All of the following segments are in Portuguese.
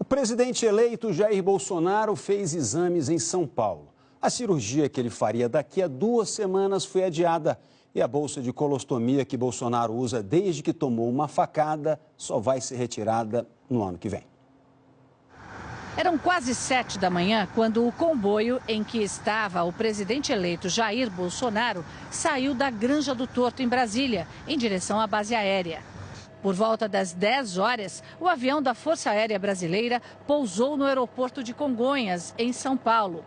presidente eleito Jair Bolsonaro fez exames em São Paulo. A cirurgia que ele faria daqui a 2 semanas foi adiada. E a bolsa de colostomia que Bolsonaro usa desde que tomou uma facada só vai ser retirada no ano que vem. Eram quase 7 da manhã quando o comboio em que estava o presidente eleito Jair Bolsonaro saiu da Granja do Torto, em Brasília, em direção à base aérea. Por volta das 10 horas, o avião da Força Aérea Brasileira pousou no aeroporto de Congonhas, em São Paulo.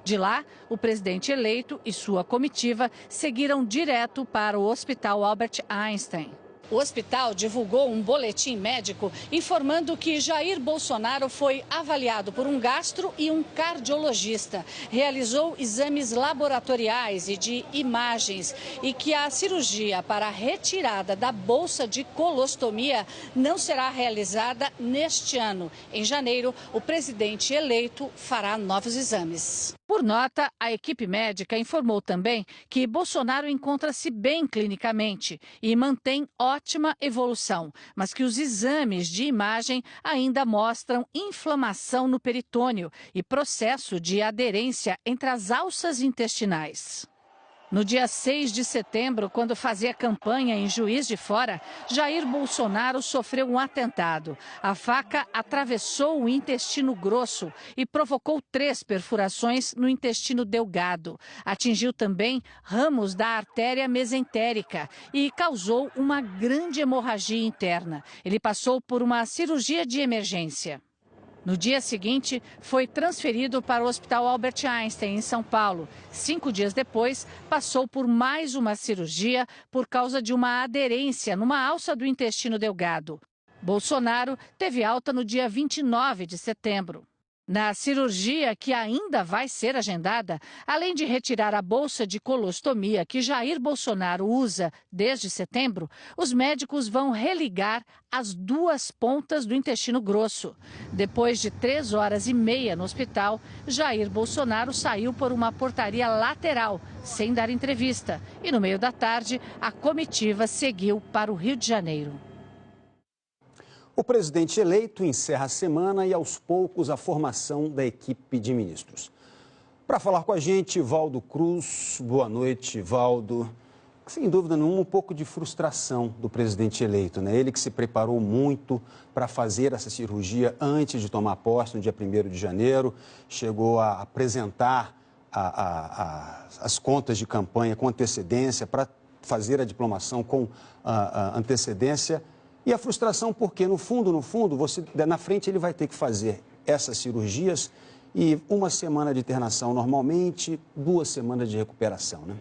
De lá, o presidente eleito e sua comitiva seguiram direto para o Hospital Albert Einstein. O hospital divulgou um boletim médico informando que Jair Bolsonaro foi avaliado por um gastro e um cardiologista, realizou exames laboratoriais e de imagens e que a cirurgia para a retirada da bolsa de colostomia não será realizada neste ano. Em janeiro, o presidente eleito fará novos exames. Por nota, a equipe médica informou também que Bolsonaro encontra-se bem clinicamente e mantém ótima evolução, mas que os exames de imagem ainda mostram inflamação no peritônio e processo de aderência entre as alças intestinais. No dia 6 de setembro, quando fazia campanha em Juiz de Fora, Jair Bolsonaro sofreu um atentado. A faca atravessou o intestino grosso e provocou 3 perfurações no intestino delgado. Atingiu também ramos da artéria mesentérica e causou uma grande hemorragia interna. Ele passou por uma cirurgia de emergência. No dia seguinte, foi transferido para o Hospital Albert Einstein, em São Paulo. 5 dias depois, passou por mais uma cirurgia por causa de uma aderência numa alça do intestino delgado. Bolsonaro teve alta no dia 29 de setembro. Na cirurgia, que ainda vai ser agendada, além de retirar a bolsa de colostomia que Jair Bolsonaro usa desde setembro, os médicos vão religar as 2 pontas do intestino grosso. Depois de 3 horas e meia no hospital, Jair Bolsonaro saiu por uma portaria lateral, sem dar entrevista. E no meio da tarde, a comitiva seguiu para o Rio de Janeiro. O presidente eleito encerra a semana e, aos poucos, a formação da equipe de ministros. Para falar com a gente, Valdo Cruz. Boa noite, Valdo. Sem dúvida nenhuma, um pouco de frustração do presidente eleito, né? Ele que se preparou muito para fazer essa cirurgia antes de tomar posse, no dia 1º de janeiro, chegou a apresentar as contas de campanha com antecedência, para fazer a diplomação com antecedência. E a frustração porque, no fundo, na frente ele vai ter que fazer essas cirurgias e 1 semana de internação normalmente, 2 semanas de recuperação, né?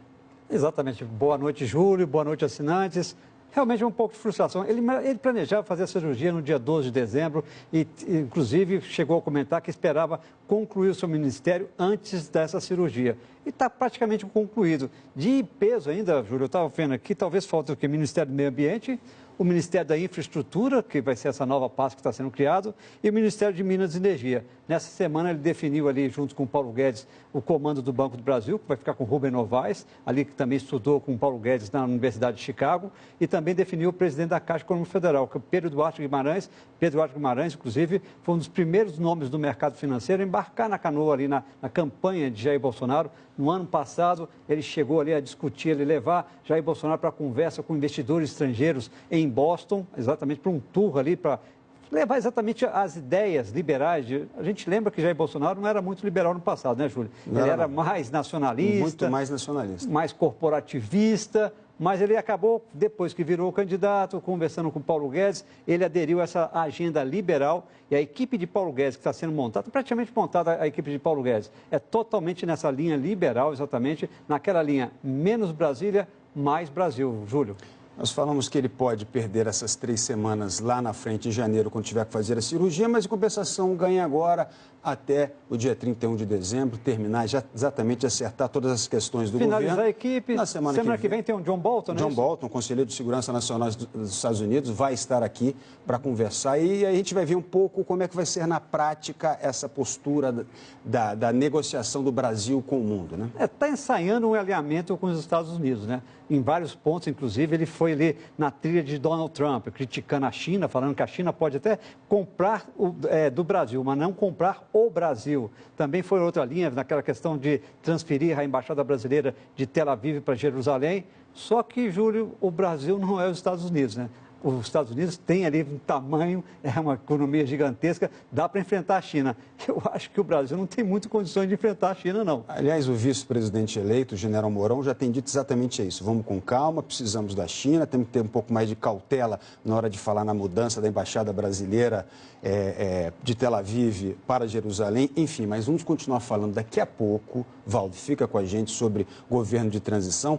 Exatamente. Boa noite, Júlio. Boa noite, assinantes. Realmente um pouco de frustração. Ele planejava fazer a cirurgia no dia 12 de dezembro e, inclusive, chegou a comentar que esperava concluir o seu ministério antes dessa cirurgia. E está praticamente concluído. De peso ainda, Júlio, eu estava vendo aqui, talvez falte o quê? Ministério do Meio Ambiente, o Ministério da Infraestrutura, que vai ser essa nova pasta que está sendo criado, e o Ministério de Minas e Energia. Nessa semana ele definiu ali, junto com o Paulo Guedes, o comando do Banco do Brasil, que vai ficar com Rubem Novaes, ali que também estudou com o Paulo Guedes na Universidade de Chicago, e também definiu o presidente da Caixa Econômica Federal, que é o Pedro Duarte Guimarães. Pedro Duarte Guimarães, inclusive, foi um dos primeiros nomes do mercado financeiro a embarcar na canoa ali na campanha de Jair Bolsonaro. No ano passado, ele chegou ali a discutir, ele levar Jair Bolsonaro para conversa com investidores estrangeiros em Boston, exatamente para um tour ali, para levar exatamente as ideias liberais. A gente lembra que Jair Bolsonaro não era muito liberal no passado, né, Júlio? Ele era mais nacionalista. Muito mais nacionalista. Mais corporativista. Mas ele acabou, depois que virou candidato, conversando com Paulo Guedes, ele aderiu a essa agenda liberal e a equipe de Paulo Guedes, que está sendo montada, praticamente montada a equipe de Paulo Guedes, é totalmente nessa linha liberal, exatamente, naquela linha menos Brasília, mais Brasil. Júlio. Nós falamos que ele pode perder essas 3 semanas lá na frente, em janeiro, quando tiver que fazer a cirurgia, mas em compensação ganha agora até o dia 31 de dezembro, terminar, já exatamente acertar todas as questões do governo. Finalizar a equipe. Na semana que vem tem o John Bolton, né? John Bolton, conselheiro de Segurança Nacional dos Estados Unidos, vai estar aqui para conversar e a gente vai ver um pouco como é que vai ser na prática essa postura da negociação do Brasil com o mundo, né? Está ensaiando um alinhamento com os Estados Unidos, né? Em vários pontos, inclusive, ele foi foi ali na trilha de Donald Trump, criticando a China, falando que a China pode até comprar do Brasil, mas não comprar o Brasil. Também foi outra linha naquela questão de transferir a embaixada brasileira de Tel Aviv para Jerusalém. Só que, Júlio, o Brasil não é os Estados Unidos, né? Os Estados Unidos têm ali um tamanho, é uma economia gigantesca, dá para enfrentar a China. Eu acho que o Brasil não tem muitas condições de enfrentar a China, não. Aliás, o vice-presidente eleito, o general Mourão, já tem dito exatamente isso. Vamos com calma, precisamos da China, temos que ter um pouco mais de cautela na hora de falar na mudança da embaixada brasileira de Tel Aviv para Jerusalém. Enfim, mas vamos continuar falando daqui a pouco. Valdo, fica com a gente sobre governo de transição.